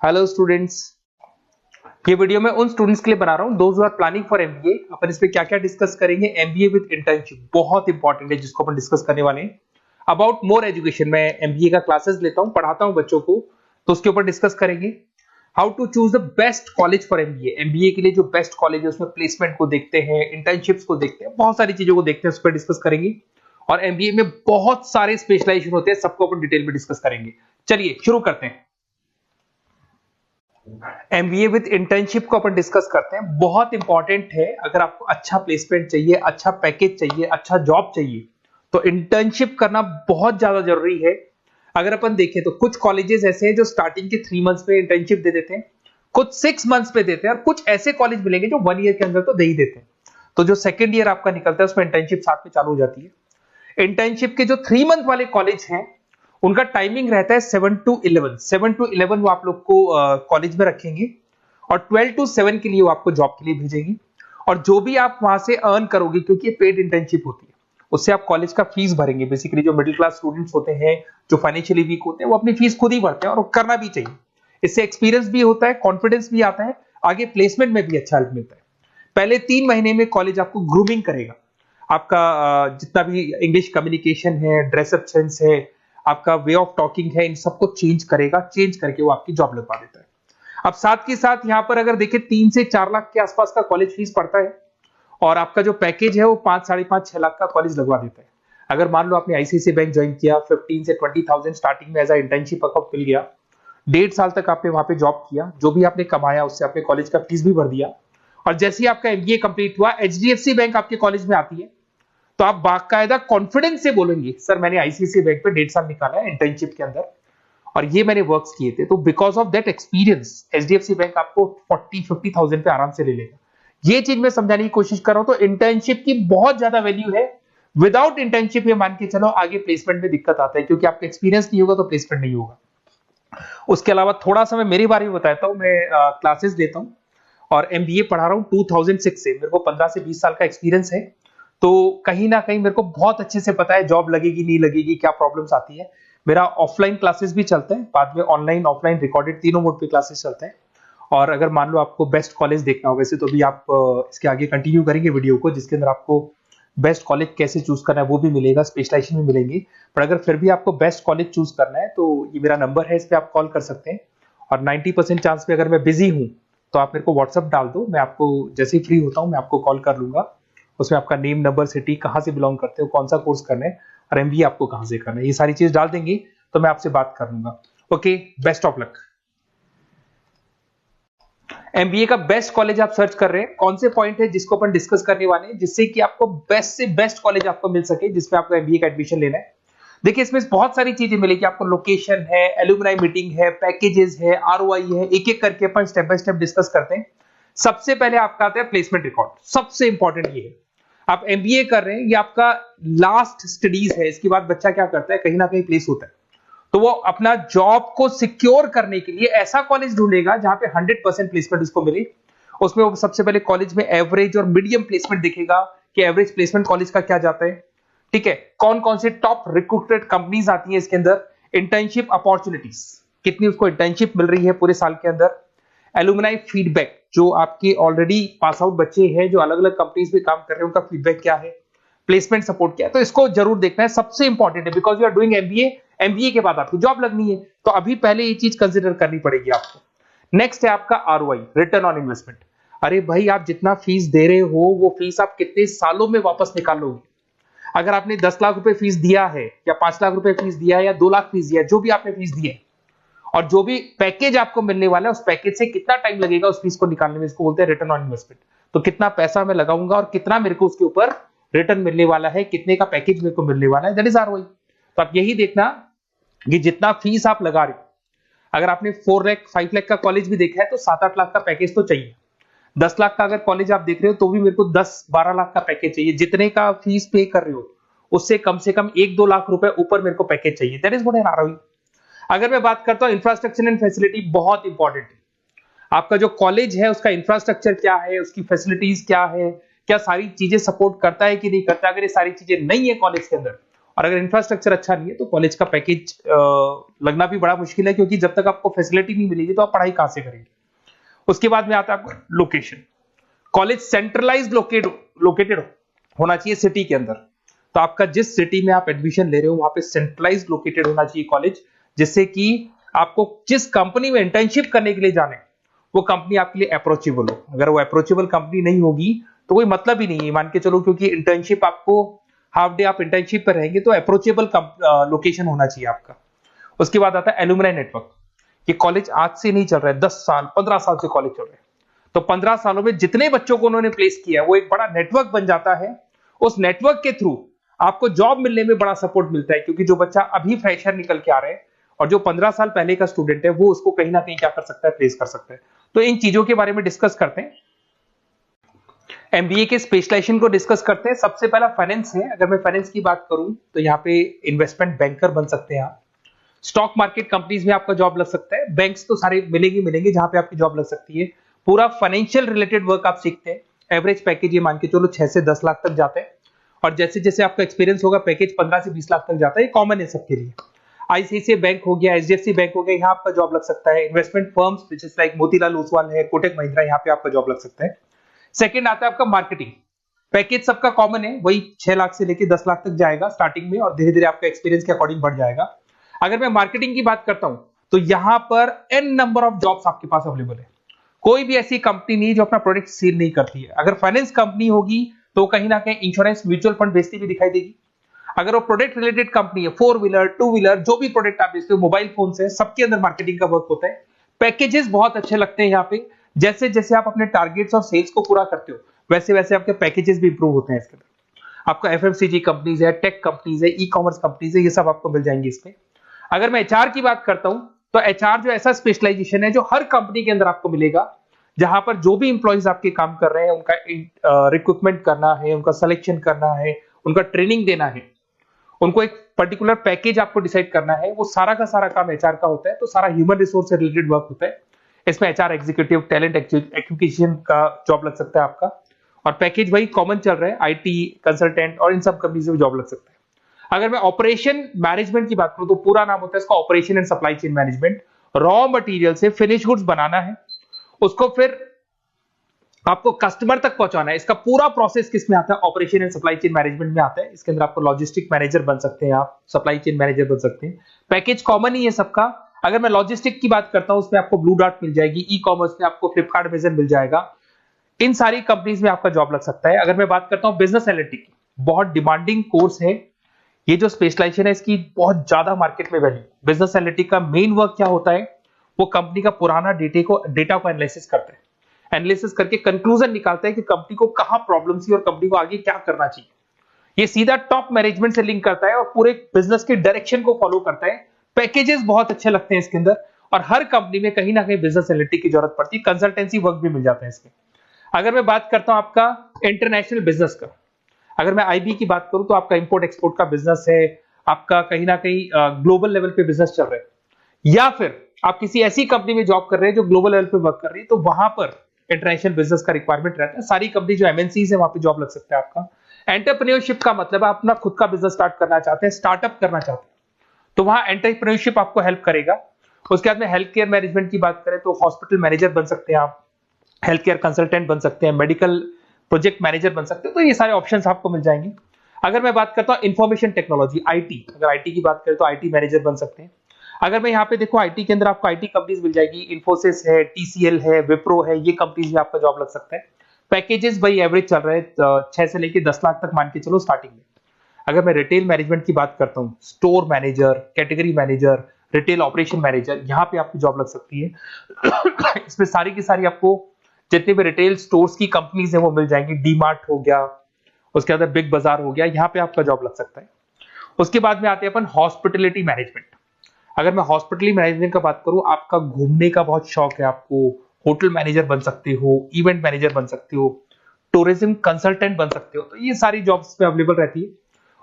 Hello students, ये video मैं उन स्टूडेंट्स के लिए बना रहा हूं those who are planning for MBA. अपन इस पे क्या क्या डिस्कस करेंगे। एमबीए विद इंटर्नशिप बहुत इंपॉर्टेंट है जिसको अपन डिस्कस करने वाले हैं। अबाउट मोर एजुकेशन, मैं एमबीए का क्लासेस लेता हूं, पढ़ाता हूं बच्चों को, तो उसके ऊपर डिस्कस करेंगे। How to choose the best college for MBA. MBA के लिए जो बेस्ट कॉलेज है उसमें प्लेसमेंट को देखते हैं, इंटर्नशिप्स को देखते हैं, बहुत सारी चीजों को देखते हैं, उस पर डिस्कस करेंगे। और एमबीए में बहुत सारे स्पेशलाइजेशन होते हैं, सबको अपन डिटेल में डिस्कस करेंगे। चलिए शुरू करते हैं। एमबीए विद इंटर्नशिप को अपन डिस्कस करते हैं। बहुत इंपॉर्टेंट है, अगर आपको अच्छा प्लेसमेंट चाहिए, अच्छा पैकेज चाहिए, अच्छा जॉब चाहिए, तो इंटर्नशिप करना बहुत ज्यादा जरूरी है। अगर अपन देखें तो कुछ कॉलेजेस ऐसे हैं जो स्टार्टिंग के 3 मंथ्स पे इंटर्नशिप दे देते हैं, कुछ 6 मंथ्स पे देते हैं, और कुछ ऐसे कॉलेज मिलेंगे जो 1 ईयर के अंदर तो दे ही देते हैं। तो जो सेकेंड ईयर आपका निकलता है उसमें इंटर्नशिप साथ में चालू हो जाती है। इंटर्नशिप के जो 3 मंथ वाले कॉलेज हैं उनका टाइमिंग रहता है 7 to 11। 7 to 11 वो आप लोग को कॉलेज में रखेंगे, और 12 to 7 के लिए वो आपको जॉब के लिए भेजेंगे। और जो भी आप वहां से अर्न करोगे, क्योंकि ये पेड इंटर्नशिप होती है, उससे आप कॉलेज का फीस भरेंगे। बेसिकली जो मिडिल क्लास स्टूडेंट्स होते हैं, जो फाइनेंशियली वीक होते हैं, वो अपनी फीस खुद ही भरते हैं, और वो करना भी चाहिए। इससे एक्सपीरियंस भी होता है, कॉन्फिडेंस भी आता है, आगे प्लेसमेंट में भी अच्छा हेल्प मिलता है। पहले 3 महीने में कॉलेज आपको ग्रूमिंग करेगा। आपका जितना भी इंग्लिश कम्युनिकेशन है, ड्रेसअप सेंस है, आपका वे ऑफ टॉकिंग है, इन सबको चेंज करेगा। चेंज करके वो आपकी जॉब लगवा देता है। अब साथ के साथ यहाँ पर अगर देखें 3 से 4 लाख के आसपास का कॉलेज फीस पड़ता है, और आपका जो पैकेज है वो 5, 5.5, 6 लाख का कॉलेज लगवा देता है। अगर मान लो आपने आईसीआईसीआई बैंक ज्वाइन किया, 15 से 20,000 स्टार्टिंग में एज अ इंटर्नशिप अकाउंट मिल गया, 1.5 साल तक आपने वहां पे जॉब किया, जो भी आपने कमाया उससे आपने कॉलेज का फीस भी भर दिया, और जैसे ही आपका एमबीए कंप्लीट हुआ, एचडीएफसी बैंक आपके कॉलेज में आती है, तो आप बाकायदा कॉन्फिडेंस से बोलेंगे, सर मैंने आईसीआईसीआई बैंक पे 1.5 साल निकाला है इंटर्नशिप के अंदर, और ये मैंने वर्क्स किए थे। तो because of that experience HDFC bank आपको 40-50,000 पे आराम से ले लेगा। ये चीज मैं समझाने की कोशिश कर रहा हूं। तो इंटर्नशिप की बहुत ज्यादा वैल्यू है। विदाउट इंटर्नशिप ये मान के चलो आगे प्लेसमेंट में दिक्कत आता है, क्योंकि आपका एक्सपीरियंस नहीं होगा तो प्लेसमेंट नहीं होगा। उसके अलावा थोड़ा सा मैं मेरे बारे में बताता हूँ। मैं क्लासेस लेता हूँ और एमबीए पढ़ा रहा हूँ 2006 से। मेरे को 15 से 20 साल का एक्सपीरियंस है, तो कहीं ना कहीं मेरे को बहुत अच्छे से पता है जॉब लगेगी नहीं लगेगी, क्या प्रॉब्लम्स आती है। मेरा ऑफलाइन क्लासेस भी चलते हैं, बाद में ऑनलाइन ऑफलाइन रिकॉर्डेड तीनों मोड पे क्लासेस चलते हैं। और अगर मान लो आपको बेस्ट कॉलेज देखना हो, वैसे तो भी आप इसके आगे कंटिन्यू करेंगे वीडियो को, जिसके अंदर आपको बेस्ट कॉलेज कैसे चूज करना है वो भी मिलेगा, स्पेशलाइजेशन भी मिलेंगे। पर अगर फिर भी आपको बेस्ट कॉलेज चूज करना है तो ये मेरा नंबर है, इस पर आप कॉल कर सकते हैं। और 90% चांस पे अगर मैं बिजी हूँ तो आप मेरे को व्हाट्सअप डाल दो, मैं आपको जैसे ही फ्री होता हूँ मैं आपको कॉल कर लूंगा। उसमें आपका नेम, नंबर, सिटी, कहाँ से बिलोंग करते हो, कौन सा कोर्स करना है, और एमबीए आपको कहाँ से करना है, ये सारी चीज डाल देंगे तो मैं आपसे बात कर लूंगा। Okay, best of luck. MBA का बेस्ट कॉलेज आप सर्च कर रहे हैं, कौन से पॉइंट है जिसको अपन डिस्कस करने वाले हैं, जिससे कि आपको बेस्ट से बेस्ट कॉलेज आपको मिल सके जिसमें आपको एमबीए का एडमिशन लेना है। देखिए इसमें बहुत सारी चीजें मिलेगी आपको। लोकेशन है, एलुमनाई मीटिंग है, पैकेजेस है, आरओआई है, एक एक करके अपन स्टेप बाय स्टेप डिस्कस करते हैं। सबसे पहले आपका आता है प्लेसमेंट रिकॉर्ड। सबसे इंपॉर्टेंट ये है, आप एमबीए कर रहे हैं, ये आपका लास्ट स्टडीज है। इसके बाद बच्चा क्या करता है, कहीं ना कहीं प्लेस होता है, तो वो अपना जॉब को सिक्योर करने के लिए ऐसा कॉलेज ढूंढेगा जहां पे 100% प्लेसमेंट उसको मिले। उसमें वो सबसे पहले कॉलेज में एवरेज और मीडियम प्लेसमेंट दिखेगा कि एवरेज प्लेसमेंट कॉलेज का क्या जाता है। ठीक है, कौन कौन से टॉप रिक्रूटेड कंपनीज आती हैं इसके अंदर, इंटर्नशिप अपॉर्चुनिटीज कितनी उसको इंटर्नशिप मिल रही है पूरे साल के अंदर, एलुमनाई फीडबैक, जो आपके ऑलरेडी पास आउट बच्चे हैं जो अलग अलग कंपनीज में काम कर रहे हैं उनका फीडबैक क्या है, प्लेसमेंट सपोर्ट क्या है। तो इसको जरूर देखना है, सबसे इंपॉर्टेंट है, because you are doing MBA. MBA के बाद आपकी जॉब लगनी है, तो अभी पहले ये चीज कंसिडर करनी पड़ेगी आपको। नेक्स्ट है आपका आरओआई, रिटर्न ऑन इन्वेस्टमेंट। अरे भाई, आप जितना फीस दे रहे हो वो फीस आप कितने सालों में वापस निकालोगे। अगर आपने 10 लाख रुपए फीस दिया है, या 5 लाख रुपए फीस दिया है, या 2 लाख फीस दिया है, जो भी आपने फीस दी है, और जो भी पैकेज आपको मिलने वाला है उस पैकेज से कितना टाइम लगेगा उस फीस को निकालने में, इसको बोलते हैं रिटर्न ऑन इन्वेस्टमेंट। तो कितना पैसा मैं लगाऊंगा और कितना मेरे को उसके ऊपर रिटर्न मिलने वाला है, कितने का पैकेज मेरे को मिलने वाला है, दैट इज आरओआई। तो आप यही देखना कि जितना फीस आप लगा रहे हो, अगर आपने 4 लाख 5 लाख का कॉलेज भी देखा है तो 7-8 लाख का पैकेज तो चाहिए। 10 लाख का अगर कॉलेज आप देख रहे हो तो भी मेरे को 10-12 लाख का पैकेज चाहिए। जितने का फीस पे कर रहे हो उससे कम से कम 1-2 लाख रुपए ऊपर मेरे को पैकेज चाहिए, that is what I am ROI. अगर मैं बात करता हूं इंफ्रास्ट्रक्चर एंड फैसिलिटी, बहुत इंपॉर्टेंट है। आपका जो कॉलेज है उसका इंफ्रास्ट्रक्चर क्या है, उसकी फैसिलिटीज क्या है, क्या सारी चीजें सपोर्ट करता है कि नहीं करता। अगर ये सारी चीजें नहीं है कॉलेज के अंदर, और अगर इंफ्रास्ट्रक्चर अच्छा नहीं है तो कॉलेज का पैकेज लगना भी बड़ा मुश्किल है, क्योंकि जब तक आपको फैसिलिटी नहीं मिलेगी तो आप पढ़ाई कहां से करेंगे। उसके बाद में आता है आपका लोकेशन। कॉलेज सेंट्रलाइज लोकेटेड होना चाहिए सिटी के अंदर। तो आपका जिस सिटी में आप एडमिशन ले रहे हो वहां पे सेंट्रलाइज लोकेटेड होना चाहिए कॉलेज, जिससे कि आपको जिस कंपनी में इंटर्नशिप करने के लिए जाने वो कंपनी आपके लिए अप्रोचेबल हो। अगर वो अप्रोचेबल कंपनी नहीं होगी तो कोई मतलब ही नहीं है, मान के चलो, क्योंकि इंटर्नशिप आपको हाफ डे आप इंटर्नशिप पर रहेंगे तो अप्रोचेबल लोकेशन होना चाहिए आपका। उसके बाद आता है एलुमनाई नेटवर्क। ये कॉलेज आज से नहीं चल रहा है, 10 साल 15 साल से कॉलेज चल रहा है। तो 15 सालों में जितने बच्चों को उन्होंने प्लेस किया वो एक बड़ा नेटवर्क बन जाता है। उस नेटवर्क के थ्रू आपको जॉब मिलने में बड़ा सपोर्ट मिलता है, क्योंकि जो बच्चा अभी फ्रेशर निकल के आ रहे हैं और जो 15 साल पहले का स्टूडेंट है वो उसको कहीं ना कहीं क्या कर सकता है, प्लेस कर सकता है। तो इन चीजों के बारे में डिस्कस करते हैं। एमबीए के स्पेशलाइजेशन को डिस्कस करते हैं। सबसे पहला फाइनेंस है। अगर मैं फाइनेंस की बात करूं तो यहाँ पे इन्वेस्टमेंट बैंकर बन सकते हैं आप। स्टॉक मार्केट कंपनीज में आपका जॉब लग सकता है। बैंक्स तो सारे मिलेंगे जहां पे आपकी जॉब लग सकती है। पूरा फाइनेंशियल रिलेटेड वर्क आप सीखते हैं। एवरेज पैकेज ये मान के चलो 6 से 10 लाख तक जाते हैं, और जैसे जैसे आपका एक्सपीरियंस होगा पैकेज 15 से 20 लाख तक जाता है। ये कॉमन है सबके लिए। आईसीआईसीआई बैंक हो गया, एचडीएफसी बैंक हो गया, यहाँ आपका जॉब लग सकता है। Investment firms which is like Motilal Oswal है, कोटक महिंद्रा, यहाँ पे आपका जॉब लग सकता है। सेकंड आता है आपका मार्केटिंग। पैकेज सबका कॉमन है, वही 6 लाख से लेकर 10 लाख तक जाएगा स्टार्टिंग में, और धीरे धीरे आपका एक्सपीरियंस के अकॉर्डिंग बढ़ जाएगा। अगर मैं मार्केटिंग की बात करता हूं तो यहां पर एन नंबर ऑफ जॉब्स आपके पास अवेलेबल है। कोई भी ऐसी कंपनी नहीं जो अपना प्रोडक्ट सेल नहीं करती है। अगर फाइनेंस कंपनी होगी तो कहीं ना कहीं इंश्योरेंस म्यूचुअल फंड बेचती भी दिखाई देगी। अगर वो प्रोडक्ट रिलेटेड कंपनी है, 4 व्हीलर 2 व्हीलर, जो भी प्रोडक्ट आप बेचते हो, मोबाइल फोन से, सबके अंदर मार्केटिंग का वर्क होता है। पैकेजेस बहुत अच्छे लगते हैं यहाँ पे। जैसे जैसे आप अपने टारगेट्स और सेल्स को पूरा करते हो वैसे वैसे आपके पैकेजेस भी इंप्रूव होते हैं इसके अंदर। आपका एफएमसीजी कंपनीज है, टेक कंपनीज है, ई कॉमर्स कंपनीज है, ये सब आपको मिल जाएंगे इसमें। अगर मैं एचआर की बात करता हूं तो एचआर जो ऐसा स्पेशलाइजेशन है जो हर कंपनी के अंदर आपको मिलेगा, जहां पर जो भी इंप्लॉइज आपके काम कर रहे हैं उनका रिक्रूटमेंट करना है, उनका सिलेक्शन करना है, उनका ट्रेनिंग देना है, उनको एक पर्टिकुलर पैकेज आपको डिसाइड करना है, वो सारा का सारा काम एचआर का होता है। तो सारा ह्यूमन रिसोर्स से रिलेटेड वर्क होता है। इसमें एचआर एग्जीक्यूटिव, टैलेंट एक्विजिशन का जॉब लग सकता है आपका, और पैकेज वही कॉमन चल रहा है, आईटी कंसल्टेंट और इन सब कंपनीज में जॉब लग सकता है। अगर मैं ऑपरेशन मैनेजमेंट की बात करूं तो पूरा नाम होता है इसका operation and supply chain management. Raw material से फिनिश गुड्स बनाना है, उसको फिर आपको कस्टमर तक पहुंचाना है। इसका पूरा प्रोसेस किस में आता है, operation and supply chain management में आता है। इसके अंदर आपको लॉजिस्टिक मैनेजर बन सकते हैं, आप सप्लाई चेन मैनेजर बन सकते हैं। पैकेज कॉमन ही है सबका। अगर मैं लॉजिस्टिक की बात करता हूं उसमें आपको ब्लू डॉट मिल जाएगी, ई कॉमर्स में आपको फ्लिपकार्ट अमेज़न मिल जाएगा। इन सारी कंपनीज में आपका जॉब लग सकता है। अगर मैं बात करता हूं बिजनेस एनालिटिक की, बहुत डिमांडिंग कोर्स है ये जो स्पेशलाइजेशन है, इसकी बहुत ज्यादा मार्केट में वैल्यू। बिजनेस एनालिटिक का मेन वर्क क्या होता है, वो कंपनी का पुराना डेटा को एनालिसिस करते हैं। एनालिसिस करके कंक्लूजन निकालता है कि कंपनी को कहां प्रॉब्लम थी और कंपनी को आगे क्या करना चाहिए। ये सीधा टॉप मैनेजमेंट से लिंक करता है और पूरे बिजनेस के डायरेक्शन को फॉलो करता है। पैकेजेस बहुत अच्छे लगते हैं इसके अंदर, और हर कंपनी में कहीं ना कहीं बिजनेस एनालिटिक की जरूरत पड़ती है। कंसल्टेंसी वर्क भी मिल जाता है इसमें। अगर मैं बात करता हूं आपका इंटरनेशनल बिजनेस का, अगर मैं आईबी की बात करूं तो आपका इंपोर्ट एक्सपोर्ट का बिजनेस है, आपका कहीं ना कहीं ग्लोबल लेवल पे बिजनेस चल रहा है, या फिर आप किसी ऐसी कंपनी में जॉब कर रहे हैं जो ग्लोबल लेवल पे वर्क कर रही है, तो वहां पर इंटरनेशनल बिजनेस का रिक्वायरमेंट रहता है। सारी कंपनी जो एमएनसीज है वहां पे जॉब लग सकता है आपका। एंटरप्रेन्योरशिप का मतलब आप अपना खुद का बिजनेस स्टार्ट करना चाहते हैं, स्टार्टअप करना चाहते हैं, तो वहां एंटरप्रेन्योरशिप आपको हेल्प करेगा। उसके बाद में हेल्थ केयर मैनेजमेंट की बात करें तो हॉस्पिटल मैनेजर बन सकते हैं आप, हेल्थ केयर कंसल्टेंट बन सकते हैं, मेडिकल प्रोजेक्ट मैनेजर बन सकते हैं। तो ये सारे ऑप्शंस आपको मिल जाएंगे। अगर मैं बात करता हूं इंफॉर्मेशन टेक्नोलॉजी, आईटी, अगर आईटी की बात करें तो आईटी मैनेजर बन सकते हैं। अगर मैं यहाँ पे देखो आईटी के अंदर आपको आईटी कंपनीज मिल जाएगी, इन्फोसिस है, टीसीएल है, विप्रो है, ये कंपनीज में आपका जॉब लग सकता है। पैकेजेस भाई एवरेज चल रहे हैं 6 से लेके 10 लाख तक मान के चलो स्टार्टिंग में। अगर मैं रिटेल मैनेजमेंट की बात करता हूँ, store manager, category manager, retail operation manager, यहाँ पे आपकी जॉब लग सकती है। इसमें सारी की सारी आपको जितने भी रिटेल स्टोर्स की कंपनीज है वो मिल जाएंगी। डीमार्ट हो गया, उसके बाद बिग बाजार हो गया, यहाँ पे आपका जॉब लग सकता है। उसके बाद में आते हैं अपन हॉस्पिटलिटी मैनेजमेंट। अगर मैं हॉस्पिटलिटी मैनेजमेंट का बात करूं, आपका घूमने का बहुत शौक है, आपको होटल मैनेजर बन सकते हो, इवेंट मैनेजर बन सकते हो, टूरिज्म कंसल्टेंट बन सकते हो, तो ये सारी जॉब्स पे अवेलेबल रहती है।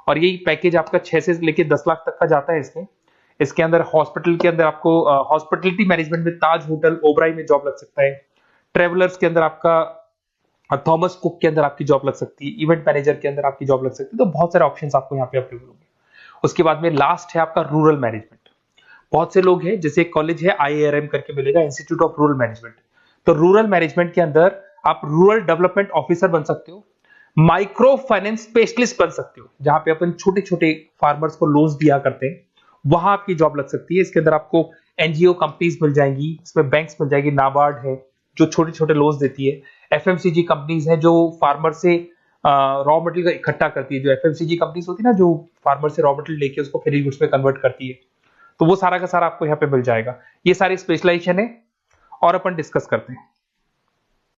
और यही पैकेज आपका 6 से लेके 10 लाख तक का जाता है इसमें। इसके अंदर हॉस्पिटल के अंदर आपको हॉस्पिटलिटी मैनेजमेंट में ताज होटल, ओबराई में जॉब लग सकता है। ट्रेवलर्स के अंदर आपका थॉमस कुक के अंदर आपकी जॉब लग सकती है, इवेंट मैनेजर के अंदर आपकी जॉब लग सकती है। तो बहुत सारे ऑप्शंस आपको यहाँ पे अवेलेबल होंगे। उसके बाद में लास्ट है आपका रूरल मैनेजमेंट। बहुत से लोग हैं, जैसे कॉलेज है IIRM करके मिलेगा, इंस्टीट्यूट ऑफ रूरल मैनेजमेंट। तो रूरल मैनेजमेंट के अंदर आप रूरल डेवलपमेंट ऑफिसर बन सकते हो, माइक्रो फाइनेंस स्पेशलिस्ट बन सकते हो, जहां पे अपन छोटे छोटे फार्मर्स को लोन्स दिया करते हैं, वहां आपकी जॉब लग सकती है। इसके अंदर आपको एनजीओ कंपनीज मिल जाएंगी, इसमें बैंक्स मिल जाएगी, नाबार्ड है जो छोटे छोटे लोन्स देती है, एफएमसीजी कंपनीज है जो फार्मर से रॉ मटेरियल का इकट्ठा करती है, जो एफएमसीजी कंपनीज होती है ना, जो फार्मर से रॉ मटेरियल लेके उसको फिर गुड्स में कन्वर्ट करती है, तो वो सारा का सारा आपको यहाँ पे मिल जाएगा। ये सारी स्पेशलाइजेशन है और अपन डिस्कस करते हैं।